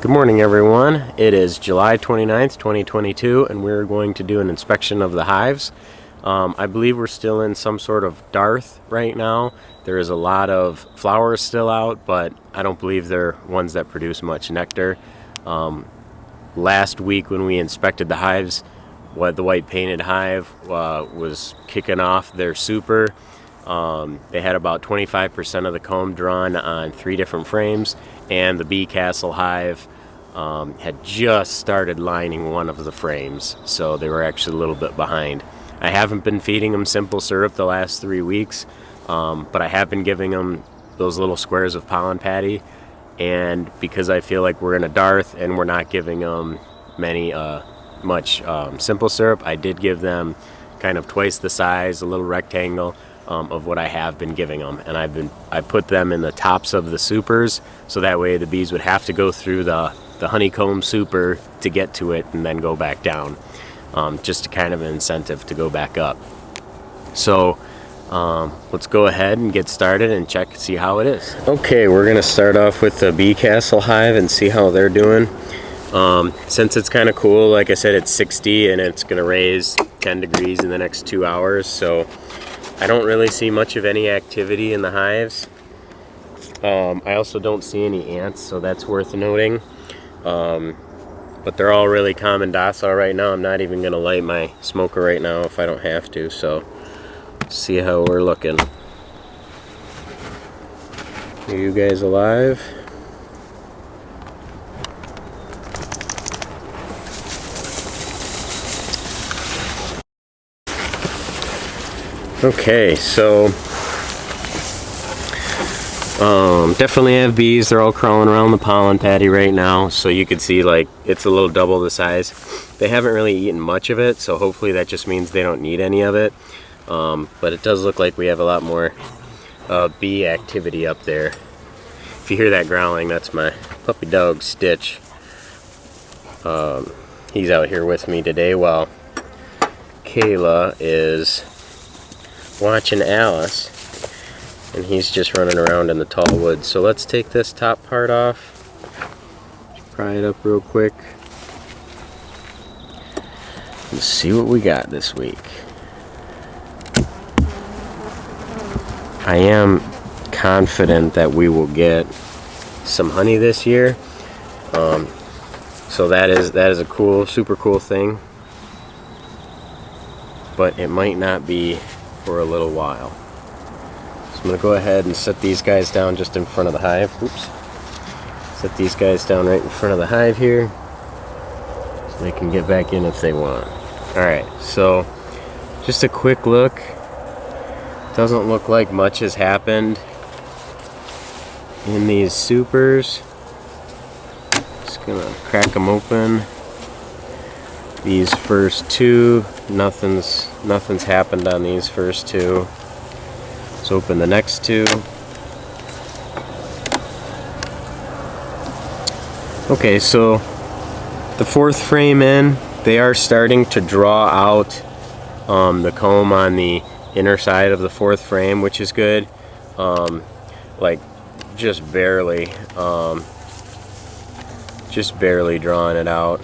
Good morning, everyone. It is July 29th, 2022, and we're going to do an inspection of the hives. I believe we're still in some sort of dearth right now. There is a lot of flowers still out, but I don't believe they're ones that produce much nectar. Last week when we inspected the hives, the white painted hive was kicking off their super. They had about 25% of the comb drawn on 3 different frames, and the bee castle hive had just started lining one of the frames, so they were actually a little bit behind. I haven't been feeding them simple syrup the last 3 weeks, but I have been giving them those little squares of pollen patty, and because I feel like we're in a dearth and we're not giving them much simple syrup, I did give them kind of twice the size, a little rectangle of what I have been giving them, and I put them in the tops of the supers, so that way the bees would have to go through the honeycomb super to get to it and then go back down, just to kind of an incentive to go back up. So let's go ahead and get started and see how it is. Okay, we're gonna start off with the bee castle hive and see how they're doing. Since it's kind of cool, like I said, it's 60 and it's gonna raise 10 degrees in the next 2 hours, so I don't really see much of any activity in the hives. I also don't see any ants, so that's worth noting. But they're all really calm and docile right now. I'm not even gonna light my smoker right now if I don't have to, so see how we're looking. Are you guys alive? Okay, so definitely have bees. They're all crawling around the pollen patty right now, so you can see like it's a little double the size. They haven't really eaten much of it, so hopefully that just means they don't need any of it. But it does look like we have a lot more bee activity up there. If you hear that growling, that's my puppy dog Stitch. He's out here with me today while Kayla is watching Alice, and he's just running around in the tall woods. So let's take this top part off, pry it up real quick, and see what we got this week. I am confident that we will get some honey this year, so that is a cool, super cool thing, but it might not be for a little while. So I'm going to go ahead and set these guys down just in front of the hive. Oops. Set these guys down right in front of the hive here so they can get back in if they want. Alright, so just a quick look. Doesn't look like much has happened in these supers. Just going to crack them open. These first 2, nothing's happened on these first 2. Let's open the next 2. Okay, so the 4th frame in, they are starting to draw out the comb on the inner side of the 4th frame, which is good. Like just barely drawing it out.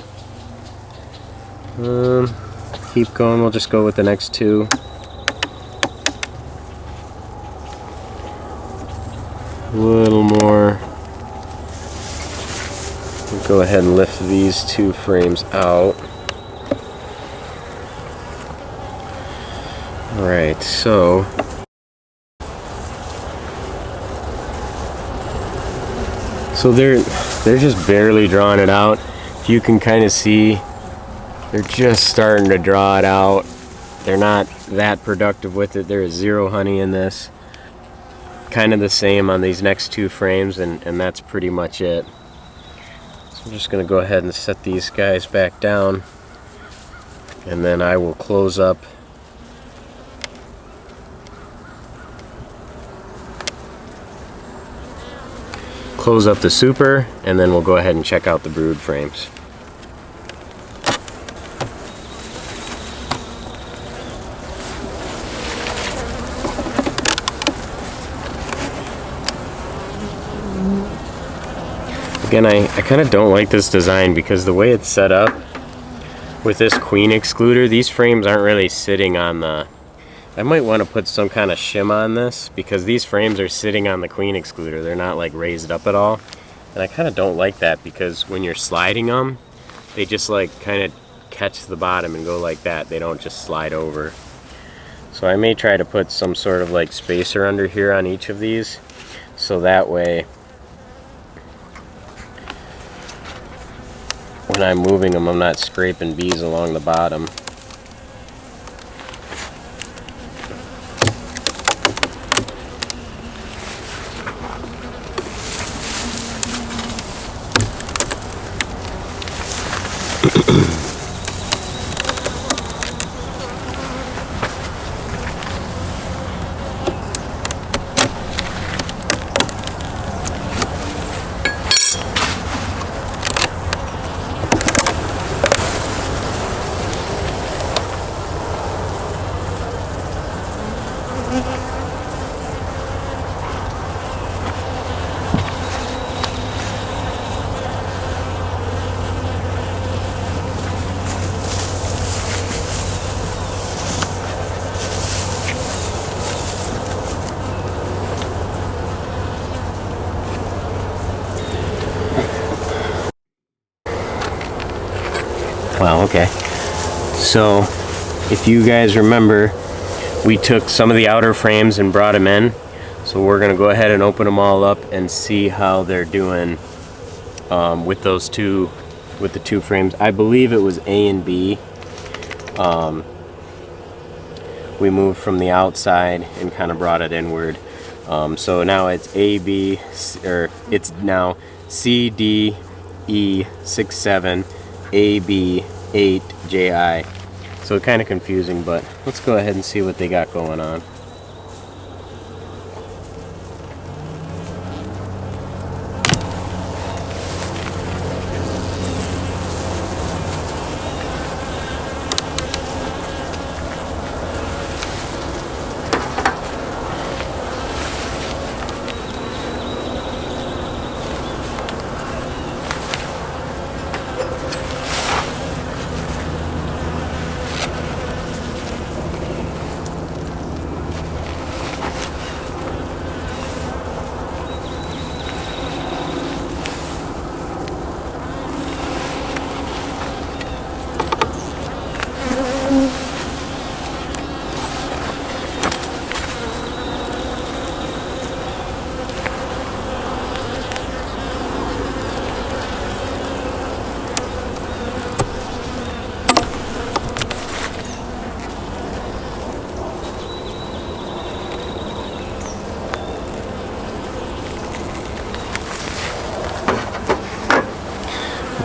Keep going, we'll just go with the next 2. A little more. We'll go ahead and lift these 2 frames out. Alright, so they're just barely drawing it out. If you can kind of see, they're just starting to draw it out. They're not that productive with it. There is 0 honey in this. Kind of the same on these next 2 frames, and that's pretty much it. So I'm just going to go ahead and set these guys back down, and then I will close up the super, and then we'll go ahead and check out the brood frames. Again, I kind of don't like this design because the way it's set up with this queen excluder, these frames aren't really sitting on the... I might want to put some kind of shim on this because these frames are sitting on the queen excluder. They're not like raised up at all. And I kind of don't like that because when you're sliding them, they just like kind of catch the bottom and go like that. They don't just slide over. So I may try to put some sort of like spacer under here on each of these, so that way when I'm moving them, I'm not scraping bees along the bottom. Wow, okay. So, if you guys remember, we took some of the outer frames and brought them in. So we're going to go ahead and open them all up and see how they're doing with those two, with the two frames. I believe it was A and B. We moved from the outside and kind of brought it inward. So now it's A, B, or it's now C, D, E, 6, 7, A, B, 8, J, I. So kind of confusing, but let's go ahead and see what they got going on.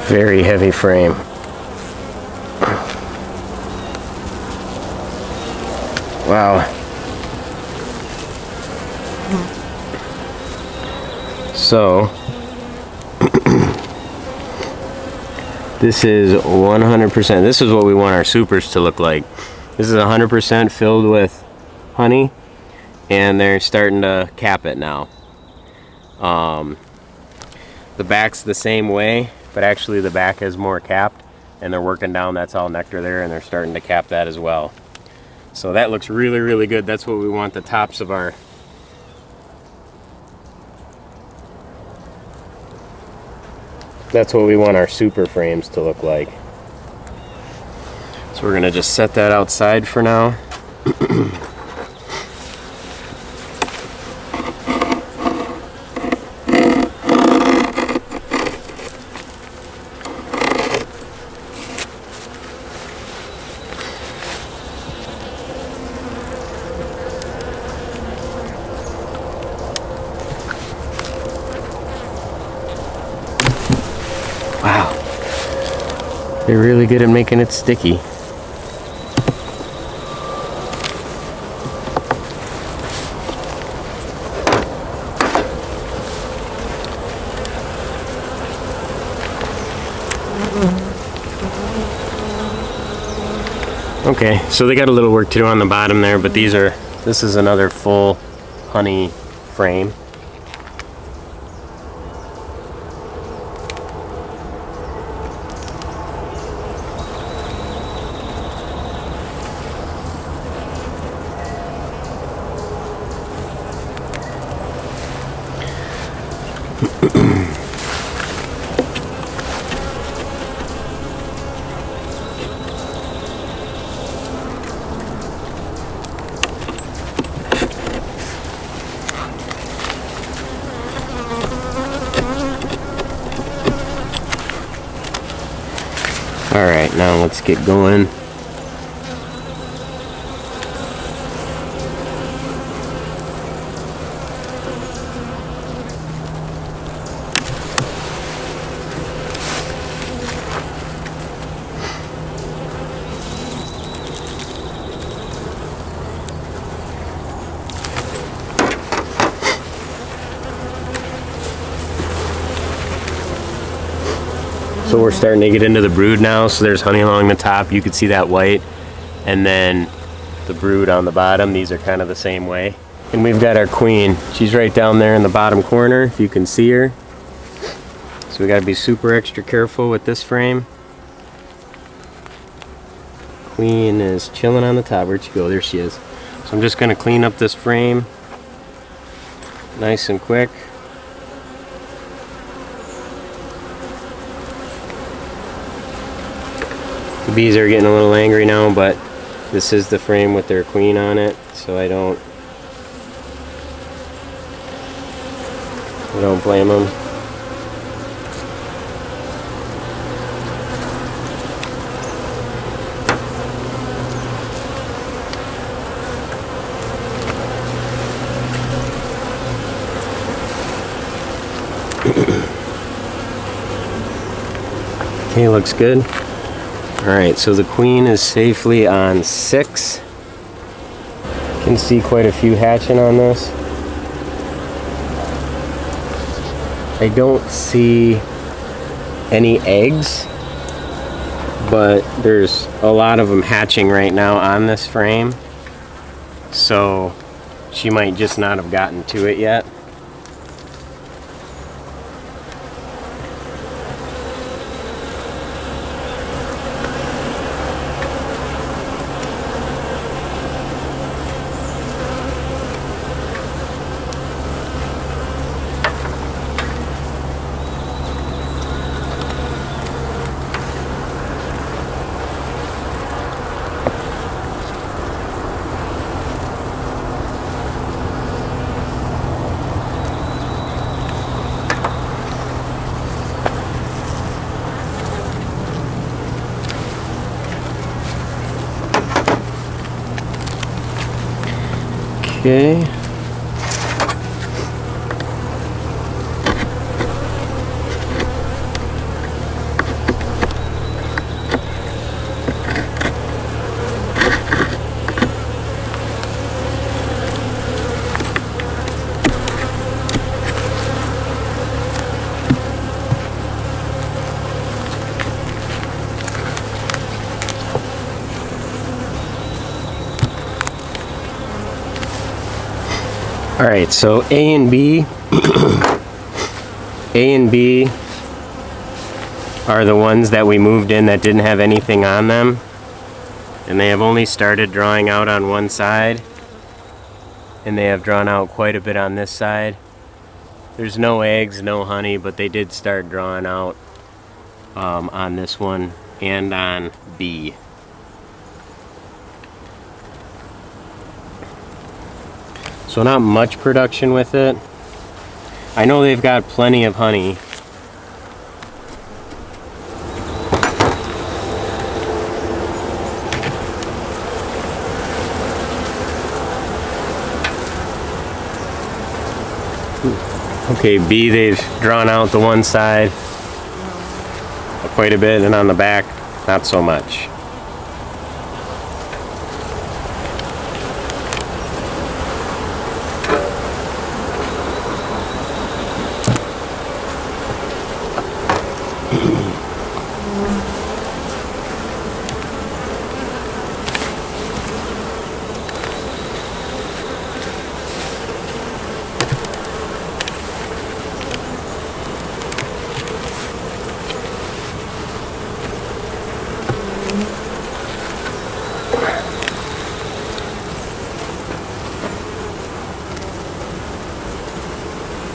Very heavy frame. Wow. So this is 100%. This is what we want our supers to look like. This is 100% filled with honey, and they're starting to cap it now. The back's the same way, but actually the back is more capped, and they're working down. That's all nectar there, and they're starting to cap that as well. So that looks really, really good. That's what we want the tops of our... That's what we want our super frames to look like. So we're gonna just set that outside for now. Wow, they're really good at making it sticky. Okay, so they got a little work to do on the bottom there, but this is another full honey frame. Alright, now let's get going. So we're starting to get into the brood now. So there's honey along the top. You can see that white. And then the brood on the bottom. These are kind of the same way. And we've got our queen. She's right down there in the bottom corner, if you can see her. So we got to be super extra careful with this frame. Queen is chilling on the top. Where'd she go? There she is. So I'm just going to clean up this frame nice and quick. The bees are getting a little angry now, but this is the frame with their queen on it, so I don't blame them. Okay, looks good. Alright, so the queen is safely on 6. You can see quite a few hatching on this. I don't see any eggs, but there's a lot of them hatching right now on this frame. So she might just not have gotten to it yet. Okay. Alright, so A and B are the ones that we moved in that didn't have anything on them, and they have only started drawing out on one side, and they have drawn out quite a bit on this side. There's no eggs, no honey, but they did start drawing out on this one and on B. So not much production with it. I know they've got plenty of honey. Okay, B, they've drawn out the one side quite a bit, and on the back, not so much.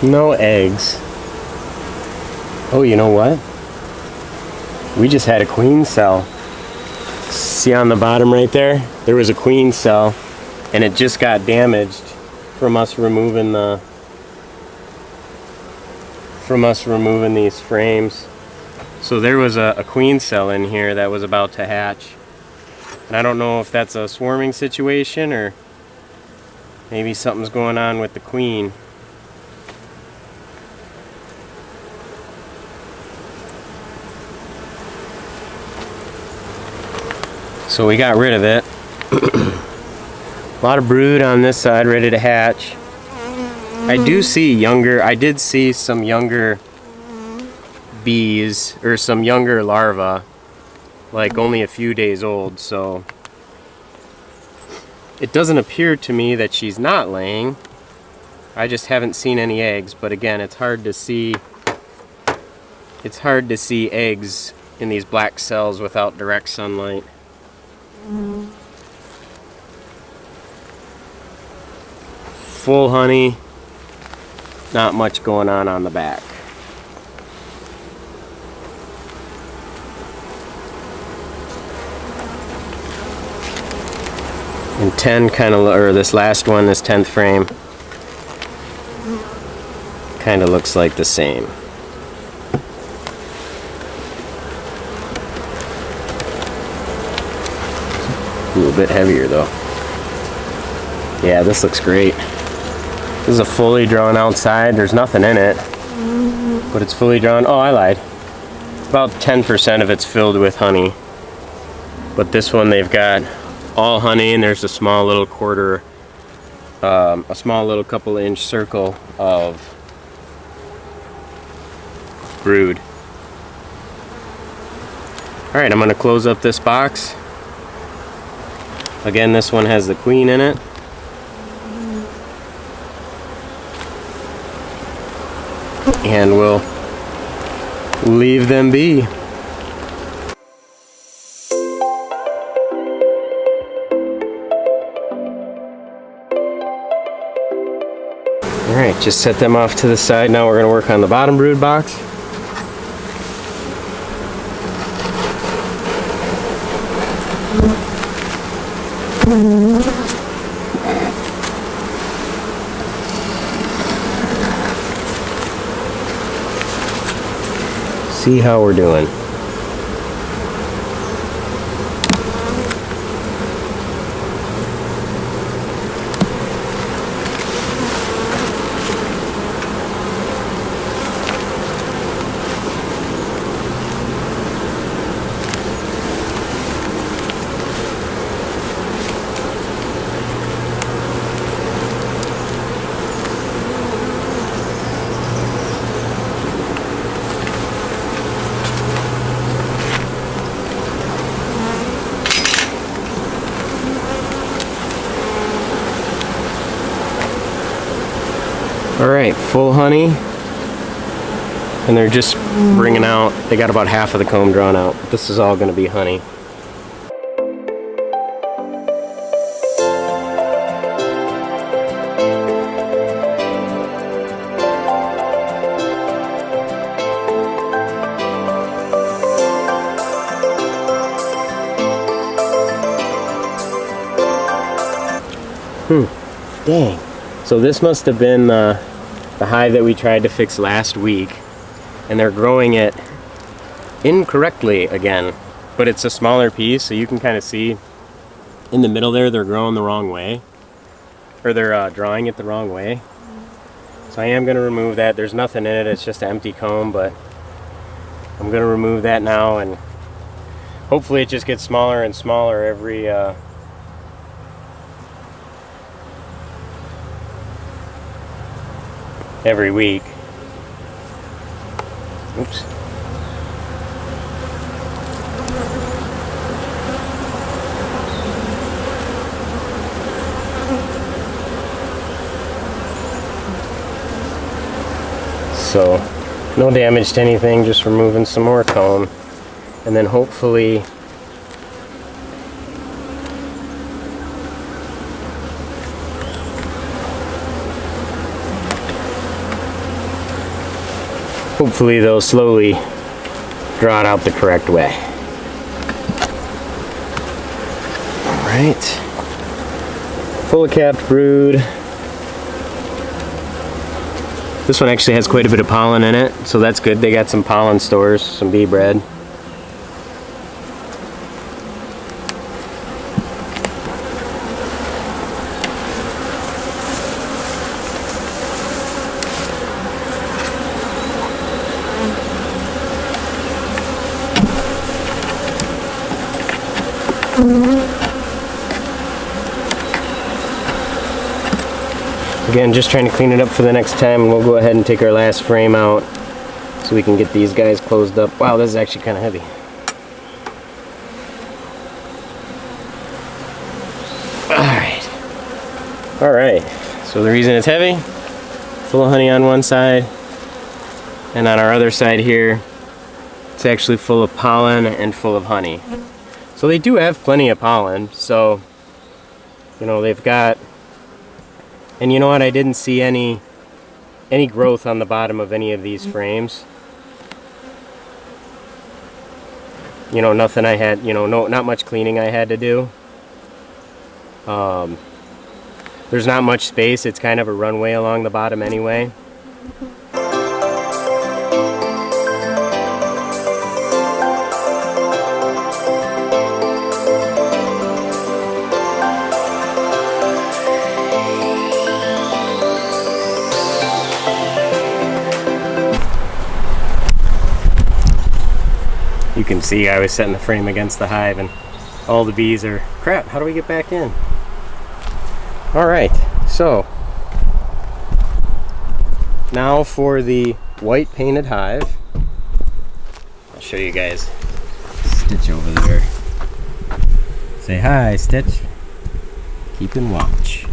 No eggs. Oh, you know what? We just had a queen cell. See on the bottom right there? There was a queen cell, and it just got damaged from us removing these frames. So there was a queen cell in here that was about to hatch. And I don't know if that's a swarming situation or maybe something's going on with the queen. So we got rid of it. A lot of brood on this side ready to hatch. I did see some younger bees, or some younger larvae, like only a few days old, so it doesn't appear to me that she's not laying. I just haven't seen any eggs, but again, it's hard to see eggs in these black cells without direct sunlight. Full honey, not much going on the back. And 10 kind of, or this last one, this 10th frame, kind of looks like the same. A little bit heavier though. Yeah, this looks great. This is a fully drawn outside. There's nothing in it, but it's fully drawn. Oh, I lied. About 10% of it's filled with honey. But this one they've got all honey, and there's a small little couple inch circle of brood. All right, I'm gonna close up this box. Again, this one has the queen in it. And we'll leave them be. Alright, just set them off to the side. Now we're going to work on the bottom brood box. See how we're doing. Alright, full honey, and they're just bringing out, they got about half of the comb drawn out. This is all going to be honey. Dang. So this must have been the hive that we tried to fix last week, and they're growing it incorrectly again, but it's a smaller piece, so you can kind of see in the middle there they're growing the wrong way, or they're drawing it the wrong way. So I am going to remove that. There's nothing in it, it's just an empty comb, but I'm going to remove that now, and hopefully it just gets smaller and smaller every week. Oops. So, no damage to anything, just removing some more comb, and then hopefully hopefully they'll slowly draw it out the correct way. Alright. Full of capped brood. This one actually has quite a bit of pollen in it, so that's good. They got some pollen stores, some bee bread. Again, just trying to clean it up for the next time, and we'll go ahead and take our last frame out so we can get these guys closed up. Wow, this is actually kind of heavy. Alright, so the reason it's heavy, full of honey on one side, and on our other side here, it's actually full of pollen and full of honey. So they do have plenty of pollen, so, you know, they've got, and you know what, I didn't see any growth on the bottom of any of these frames. You know, nothing I had, you know, not much cleaning I had to do. There's not much space, it's kind of a runway along the bottom anyway. You can see I was setting the frame against the hive and all the bees are, crap, how do we get back in? Alright, so now for the white painted hive. I'll show you guys Stitch over there. Say hi, Stitch. Keeping watch.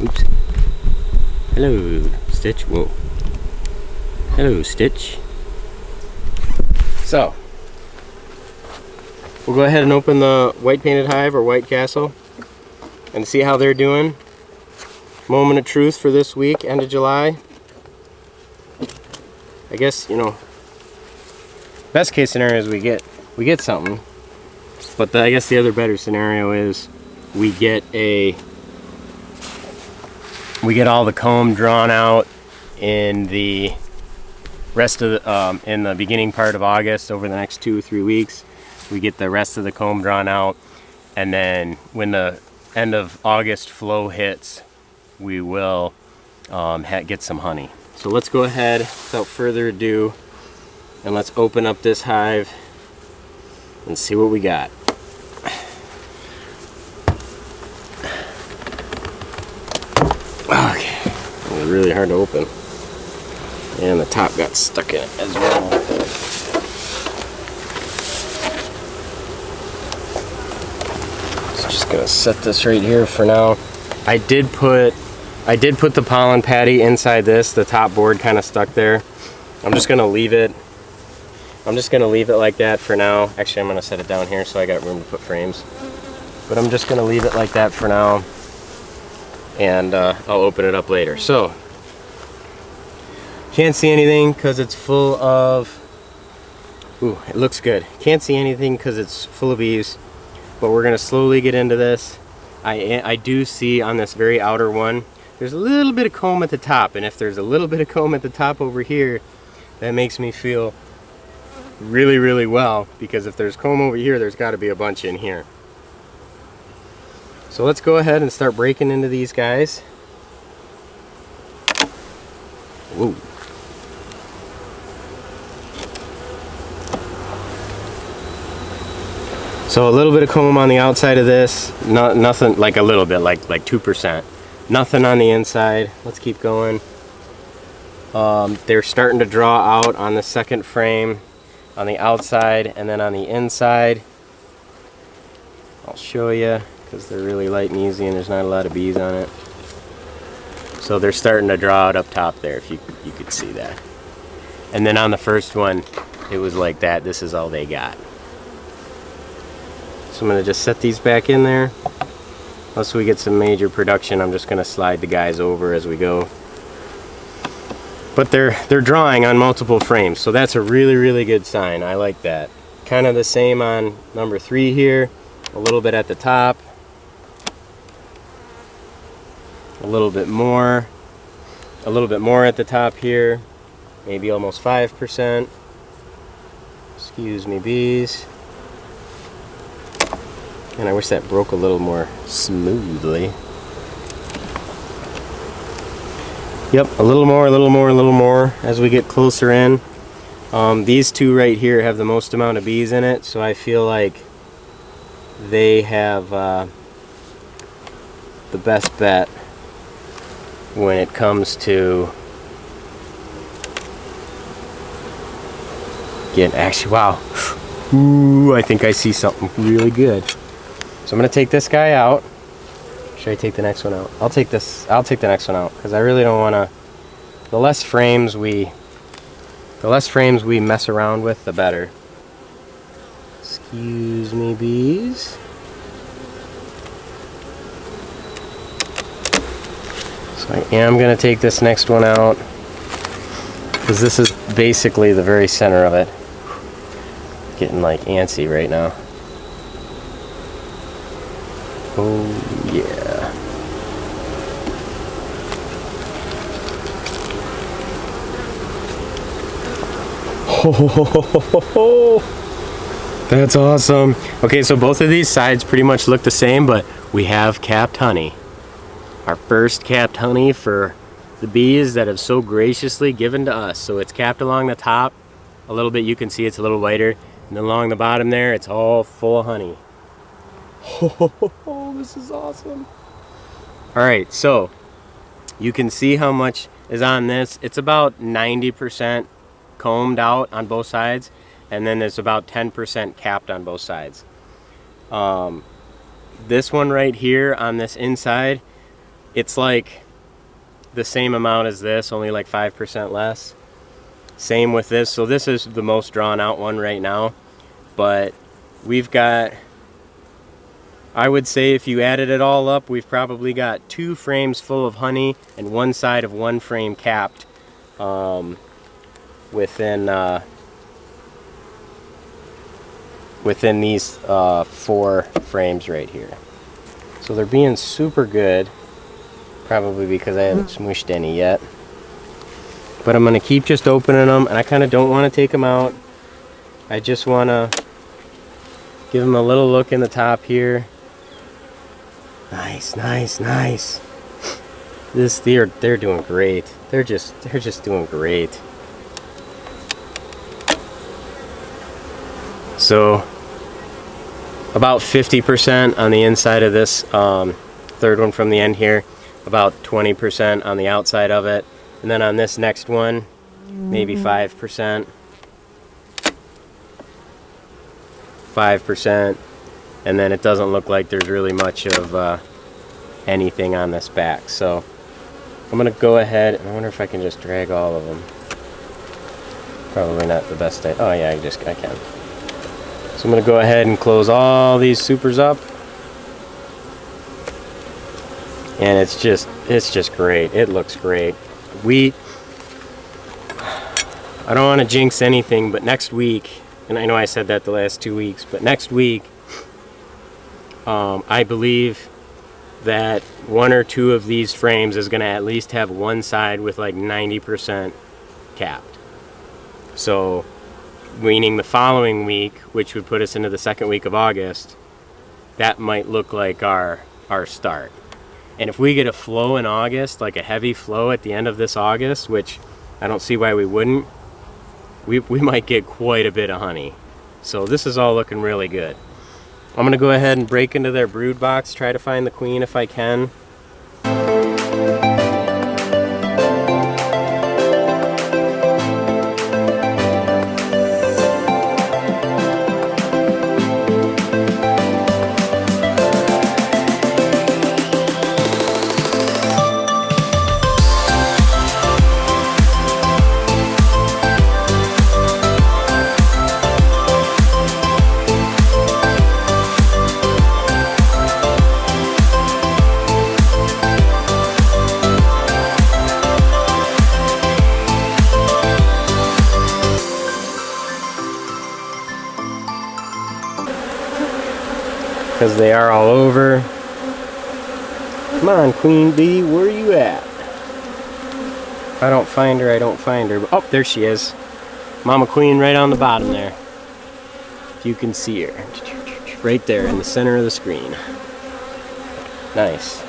Oops. Hello, Stitch. Whoa. Hello, Stitch. So, we'll go ahead and open the white painted hive or white castle and see how they're doing. Moment of truth for this week, end of July. I guess, you know, best case scenario is we get something, but I guess the other better scenario is we get all the comb drawn out in the rest of the in the beginning part of August. Over the next 2 or 3 weeks, we get the rest of the comb drawn out, and then when the end of August flow hits, we will get some honey. So let's go ahead without further ado and let's open up this hive and see what we got. Okay, it was really hard to open, and the top got stuck in it as well. So just gonna set this right here for now. I did put the pollen patty inside this. The top board kind of stuck there. I'm just gonna leave it like that for now. Actually, I'm gonna set it down here so I got room to put frames. But I'm just gonna leave it like that for now, and I'll open it up later. So, can't see anything because it's full of, ooh, it looks good. Can't see anything because it's full of bees, but we're gonna slowly get into this. I do see on this very outer one, there's a little bit of comb at the top, and if there's a little bit of comb at the top over here, that makes me feel really, really well, because if there's comb over here, there's got to be a bunch in here. So let's go ahead and start breaking into these guys. Whoa. So a little bit of comb on the outside of this, nothing, like a little bit, like 2%. Nothing on the inside. Let's keep going. They're starting to draw out on the second frame, on the outside, and then on the inside. I'll show you, because they're really light and easy and there's not a lot of bees on it. So they're starting to draw out up top there, if you could see that. And then on the first one, it was like that. This is all they got. So I'm going to just set these back in there. Unless we get some major production, I'm just going to slide the guys over as we go. but they're drawing on multiple frames, so that's a really good sign. I like that. Kind of the same on number 3 here, a little bit at the top, a little bit more at the top here, maybe almost 5%. Excuse me, bees. And I wish that broke a little more smoothly. Yep, a little more as we get closer in. These two right here have the most amount of bees in it, so I feel like they have the best bet when it comes to getting, actually, wow. Ooh, I think I see something really good. So I'm gonna take this guy out. Should I take the next one out? I'll take the next one out, because I really don't wanna, the less frames we mess around with, the better. Excuse me, bees. So I am gonna take this next one out, because this is basically the very center of it. Getting like antsy right now. Oh yeah. Oh, that's awesome. Okay, so both of these sides pretty much look the same, but we have capped honey. Our first capped honey for the bees that have so graciously given to us. So it's capped along the top a little bit. You can see it's a little whiter. And along the bottom there, it's all full of honey. Oh, this is awesome. Alright, so you can see how much is on this. It's about 90% combed out on both sides, and then there's about 10% capped on both sides. This one right here on this inside, it's like the same amount as this, only like 5% less. Same with this. So this is the most drawn out one right now, but we've got, I would say if you added it all up, we've probably got 2 frames full of honey and one side of 1 frame capped within these 4 frames right here. So they're being super good, probably because I haven't smushed any yet. But I'm going to keep just opening them, and I kind of don't want to take them out. I just want to give them a little look in the top here. Nice, nice, nice. They're doing great. They're just doing great. So about 50% on the inside of this third one from the end here, about 20% on the outside of it. And then on this next one, maybe 5%. 5%. And then it doesn't look like there's really much of anything on this back. So I'm going to go ahead, and I wonder if I can just drag all of them. Probably not the best idea. Oh yeah, I can. So I'm going to go ahead and close all these supers up. And it's just great. It looks great. I don't want to jinx anything, but next week, and I know I said that the last 2 weeks, but next week, I believe that 1 or 2 of these frames is going to at least have one side with like 90% capped. So, meaning the following week, which would put us into the second week of August, that might look like our start. And if we get a flow in August, like a heavy flow at the end of this August, which I don't see why we wouldn't, we might get quite a bit of honey. So this is all looking really good. I'm going to go ahead and break into their brood box, try to find the queen if I can. because they are all over. Come on, queen bee, where are you at? If I don't find her, I don't find her. Oh, there she is. Mama queen right on the bottom there. If you can see her. Right there in the center of the screen. Nice.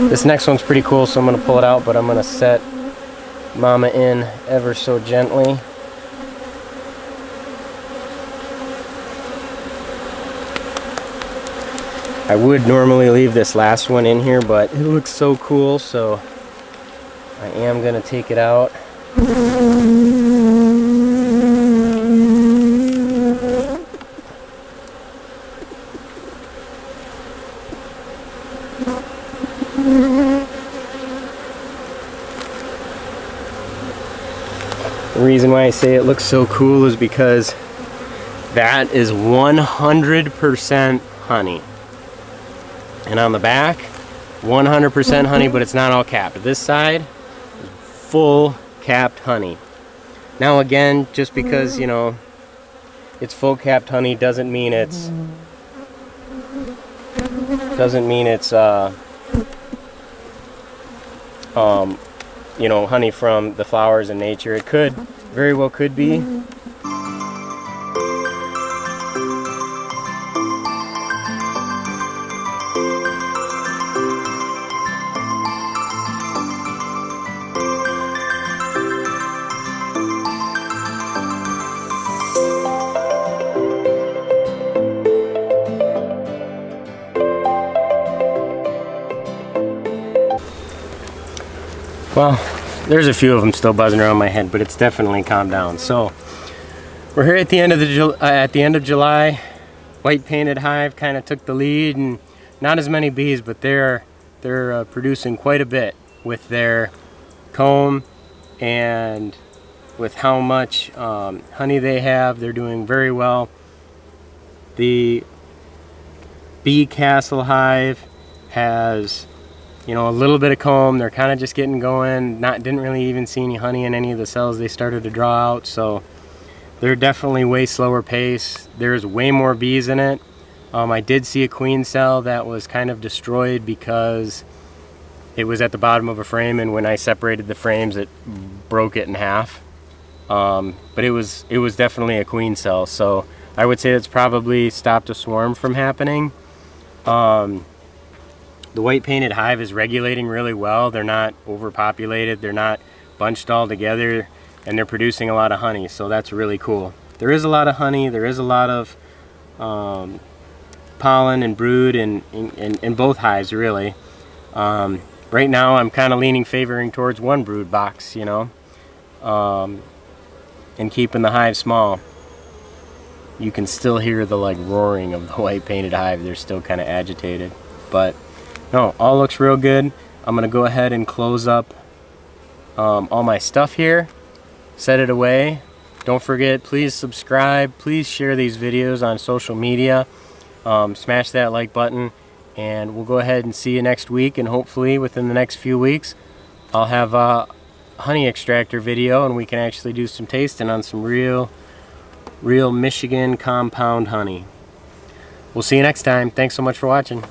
This next one's pretty cool, so I'm going to pull it out, but I'm going to set Mama in ever so gently. I would normally leave this last one in here, but it looks so cool, so I am going to take it out. The reason why I say it looks so cool is because that is 100% honey. And on the back, 100% honey, but it's not all capped. This side, full capped honey. Now again, just because, you know, it's full capped honey doesn't mean it's you know, honey from the flowers in nature. It could, very well could be. Well, there's a few of them still buzzing around my head, but it's definitely calmed down. So we're here at the end of July. White painted hive kind of took the lead, and not as many bees, but they're producing quite a bit with their comb and with how much honey they have. They're doing very well. The bee castle hive has, you know, a little bit of comb. They're kind of just getting going. Didn't really even see any honey in any of the cells they started to draw out, so they're definitely way slower pace. There's way more bees in it. I did see a queen cell that was kind of destroyed because it was at the bottom of a frame, and when I separated the frames it broke it in half. But it was definitely a queen cell, so I would say it's probably stopped a swarm from happening. The white painted hive is regulating really well. They're not overpopulated, they're not bunched all together, and they're producing a lot of honey, so that's really cool. There is a lot of honey, there is a lot of pollen and brood in both hives, really. Right now I'm kind of favoring towards one brood box, you know, and keeping the hive small. You can still hear the like roaring of the white painted hive. They're still kind of agitated, but no, all looks real good. I'm gonna go ahead and close up all my stuff here, set it away. Don't forget, please subscribe, please share these videos on social media, smash that like button, and we'll go ahead and see you next week, and hopefully within the next few weeks I'll have a honey extractor video and we can actually do some tasting on some real Michigan compound honey. We'll see you next time. Thanks so much for watching.